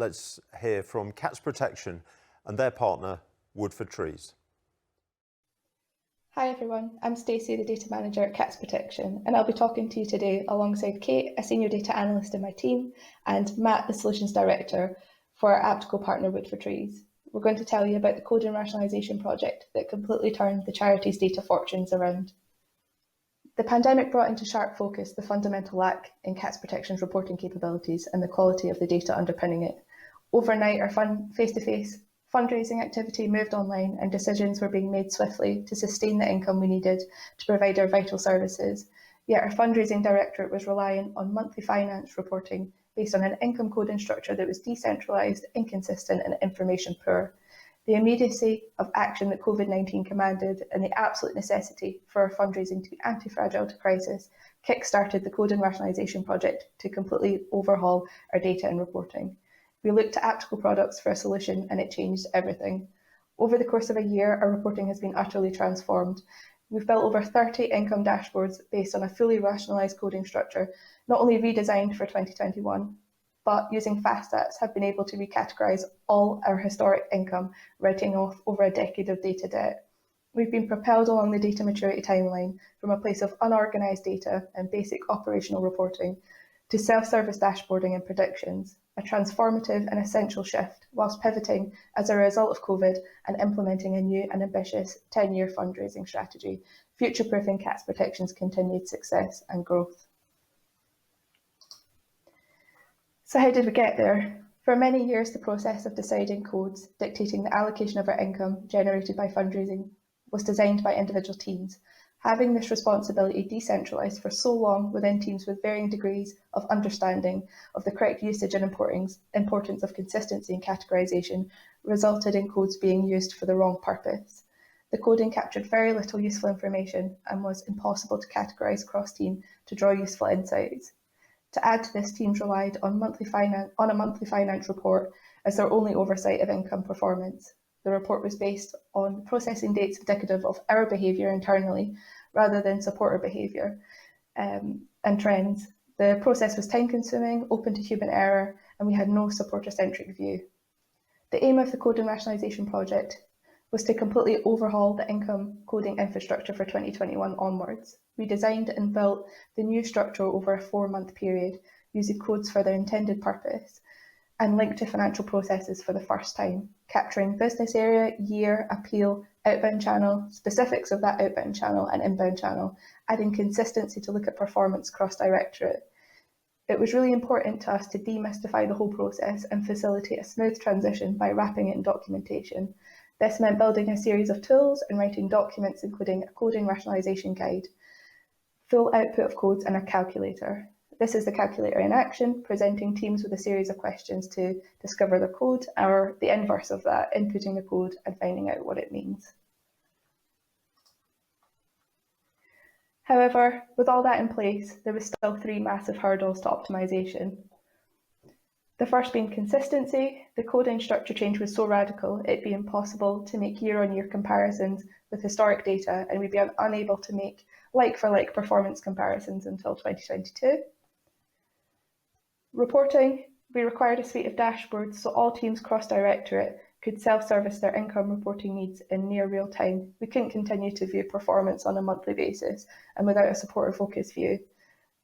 let's hear from Cats Protection and their partner, Wood for Trees. Hi everyone, I'm Stacey, the data manager at Cats Protection, and I'll be talking to you today alongside Kate, a senior data analyst in my team, and Matt, the solutions director for our Aptical partner Wood for Trees. We're going to tell you about the code and rationalisation project that completely turned the charities' data fortunes around. The pandemic brought into sharp focus the fundamental lack in Cats Protection's reporting capabilities and the quality of the data underpinning it. Overnight, our face-to-face fundraising activity moved online and decisions were being made swiftly to sustain the income we needed to provide our vital services. Yet our fundraising directorate was relying on monthly finance reporting based on an income coding structure that was decentralised, inconsistent and information poor. The immediacy of action that COVID-19 commanded and the absolute necessity for our fundraising to be anti-fragile to crisis kick-started the code and rationalisation project to completely overhaul our data and reporting. We looked to Aptical products for a solution and it changed everything. Over the course of a year, our reporting has been utterly transformed. We've built over 30 income dashboards based on a fully rationalised coding structure, not only redesigned for 2021, but using FastStats have been able to recategorise all our historic income, writing off over a decade of data debt. We've been propelled along the data maturity timeline from a place of unorganised data and basic operational reporting to self-service dashboarding and predictions, a transformative and essential shift whilst pivoting as a result of COVID and implementing a new and ambitious 10-year fundraising strategy, future-proofing Cats Protection's continued success and growth. So how did we get there? For many years, the process of deciding codes dictating the allocation of our income generated by fundraising was designed by individual teams. Having this responsibility decentralised for so long within teams with varying degrees of understanding of the correct usage and importance of consistency and categorisation resulted in codes being used for the wrong purpose. The coding captured very little useful information and was impossible to categorise cross-team to draw useful insights. To add to this, teams relied on a monthly finance report as their only oversight of income performance. The report was based on processing dates indicative of our behaviour internally rather than supporter behaviour and trends. The process was time-consuming, open to human error, and we had no supporter-centric view. The aim of the code and rationalisation project was to completely overhaul the income coding infrastructure for 2021 onwards. We designed and built the new structure over a 4-month period, using codes for their intended purpose and linked to financial processes for the first time, capturing business area, year, appeal, outbound channel, specifics of that outbound channel and inbound channel, adding consistency to look at performance cross-directorate. It was really important to us to demystify the whole process and facilitate a smooth transition by wrapping it in documentation. This meant building a series of tools and writing documents including a coding rationalisation guide, full output of codes and a calculator. This is the calculator in action, presenting teams with a series of questions to discover the code, or the inverse of that, inputting the code and finding out what it means. However, with all that in place, there was still 3 massive hurdles to optimisation. The first being consistency. The coding structure change was so radical, it'd be impossible to make year-on-year comparisons with historic data, and we'd be unable to make like-for-like performance comparisons until 2022. Reporting, we required a suite of dashboards so all teams cross-directorate could self-service their income reporting needs in near real time. We couldn't continue to view performance on a monthly basis and without a supporter-focused view.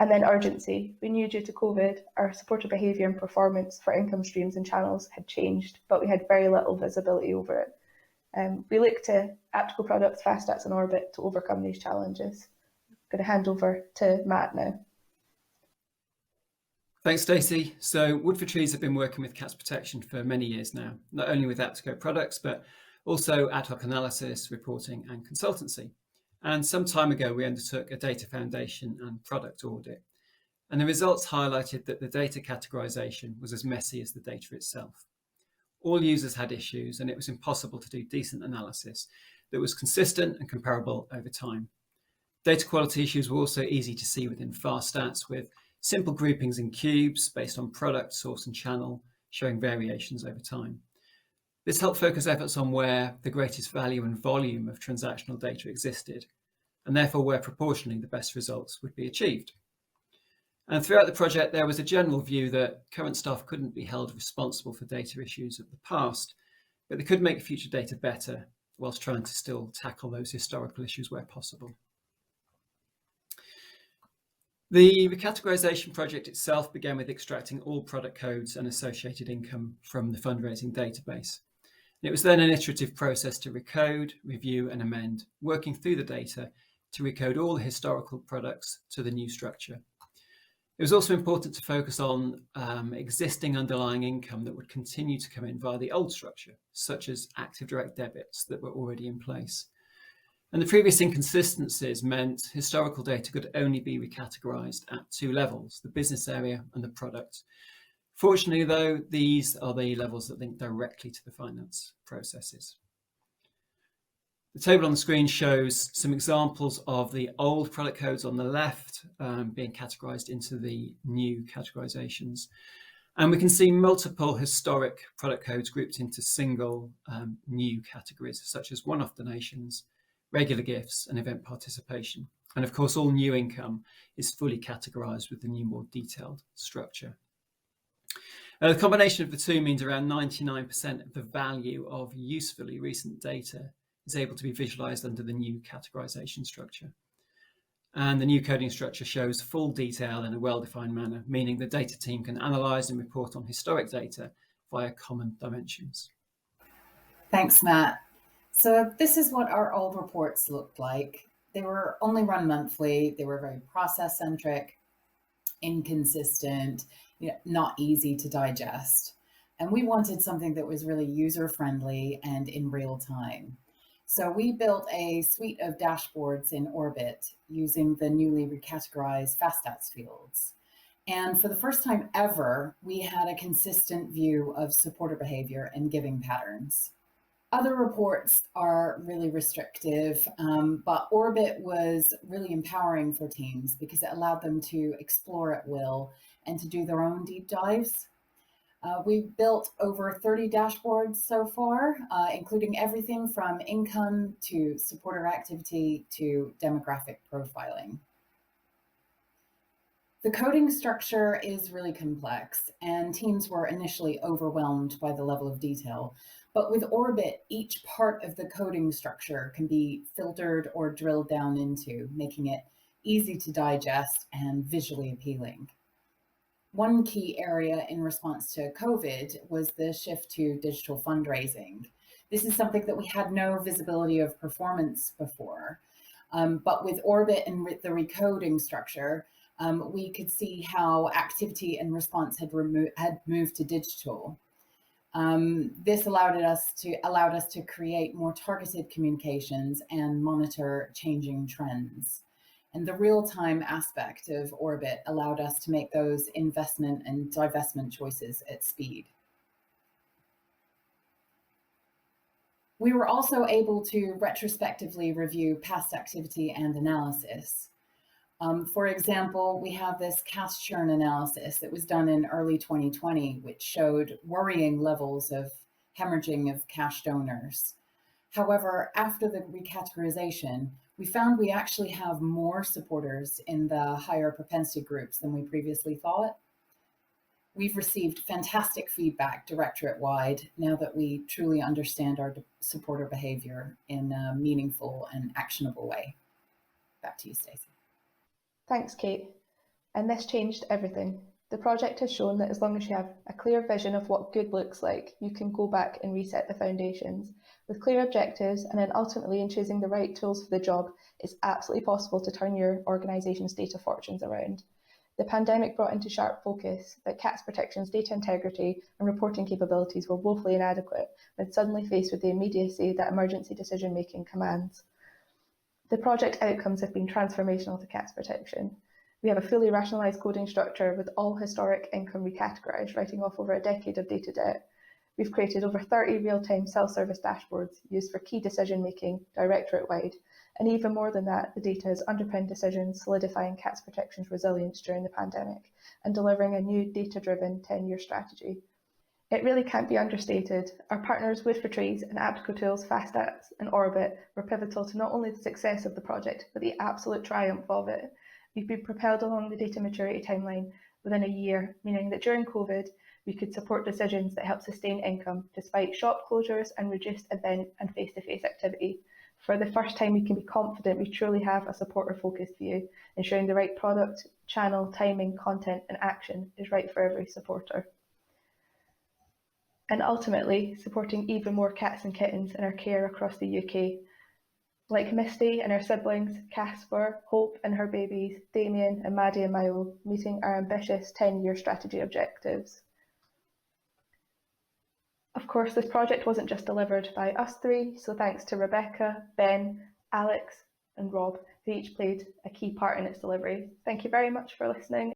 And then urgency. We knew due to COVID, our supporter behaviour and performance for income streams and channels had changed, but we had very little visibility over it. We looked to Aptical products, FastStats and Orbit to overcome these challenges. I'm going to hand over to Matt now. Thanks, Stacey. So Wood for Trees have been working with Cats Protection for many years now, not only with Aptico products, but also ad hoc analysis, reporting and consultancy. And some time ago, we undertook a data foundation and product audit. And the results highlighted that the data categorization was as messy as the data itself. All users had issues and it was impossible to do decent analysis that was consistent and comparable over time. Data quality issues were also easy to see within FastStats with simple groupings in cubes based on product, source and channel, showing variations over time. This helped focus efforts on where the greatest value and volume of transactional data existed, and therefore where proportionally the best results would be achieved. And throughout the project, there was a general view that current staff couldn't be held responsible for data issues of the past, but they could make future data better whilst trying to still tackle those historical issues where possible. The recategorization project itself began with extracting all product codes and associated income from the fundraising database. It was then an iterative process to recode, review, and amend, working through the data to recode all the historical products to the new structure. It was also important to focus on existing underlying income that would continue to come in via the old structure, such as active direct debits that were already in place. And the previous inconsistencies meant historical data could only be recategorized at two levels, the business area and the product. Fortunately, though, these are the levels that link directly to the finance processes. The table on the screen shows some examples of the old product codes on the left being categorized into the new categorizations. And we can see multiple historic product codes grouped into single new categories, such as one-off donations, regular gifts, and event participation. And of course, all new income is fully categorized with the new, more detailed structure. The combination of the two means around 99% of the value of usefully recent data is able to be visualized under the new categorization structure. And the new coding structure shows full detail in a well-defined manner, meaning the data team can analyze and report on historic data via common dimensions. Thanks, Matt. So this is what our old reports looked like. They were only run monthly. They were very process-centric, inconsistent, not easy to digest. And we wanted something that was really user-friendly and in real time. So we built a suite of dashboards in Orbit using the newly recategorized FastStats fields. And for the first time ever, we had a consistent view of supporter behavior and giving patterns. Other reports are really restrictive, but Orbit was really empowering for teams because it allowed them to explore at will and to do their own deep dives. We've built over 30 dashboards so far, including everything from income to supporter activity to demographic profiling. The coding structure is really complex, and teams were initially overwhelmed by the level of detail. But with Orbit, each part of the coding structure can be filtered or drilled down into, making it easy to digest and visually appealing. One key area in response to COVID was the shift to digital fundraising. This is something that we had no visibility of performance before, but with Orbit and the recoding structure, we could see how activity and response had moved to digital. This allowed us to create more targeted communications and monitor changing trends. And the real-time aspect of Orbit allowed us to make those investment and divestment choices at speed. We were also able to retrospectively review past activity and analysis. For example, we have this cash churn analysis that was done in early 2020, which showed worrying levels of hemorrhaging of cash donors. However, after the recategorization, we found we actually have more supporters in the higher propensity groups than we previously thought. We've received fantastic feedback directorate-wide now that we truly understand our supporter behavior in a meaningful and actionable way. Back to you, Stacey. Thanks, Kate. And this changed everything. The project has shown that as long as you have a clear vision of what good looks like, you can go back and reset the foundations. With clear objectives and then ultimately in choosing the right tools for the job, it's absolutely possible to turn your organisation's data fortunes around. The pandemic brought into sharp focus that CATS Protection's data integrity and reporting capabilities were woefully inadequate when suddenly faced with the immediacy that emergency decision-making commands. The project outcomes have been transformational to CATS Protection. We have a fully rationalised coding structure with all historic income recategorised, writing off over a decade of data debt. We've created over 30 real-time self-service dashboards used for key decision-making directorate-wide. And even more than that, the data has underpinned decisions, solidifying CATS Protection's resilience during the pandemic and delivering a new data-driven 10-year strategy. It really can't be understated. Our partners Wood for Trees and Aptico Tools, FastStats and Orbit were pivotal to not only the success of the project, but the absolute triumph of it. we've been propelled along the data maturity timeline within a year, meaning that during COVID, we could support decisions that help sustain income despite shop closures and reduced event and face-to-face activity. For the first time, we can be confident we truly have a supporter-focused view, ensuring the right product, channel, timing, content, and action is right for every supporter. And ultimately, supporting even more cats and kittens in our care across the UK. Like Misty and her siblings, Casper, Hope and her babies, Damien and Maddie and Milo, meeting our ambitious 10-year strategy objectives. Of course, this project wasn't just delivered by us three, so thanks to Rebecca, Ben, Alex and Rob, who each played a key part in its delivery. Thank you very much for listening.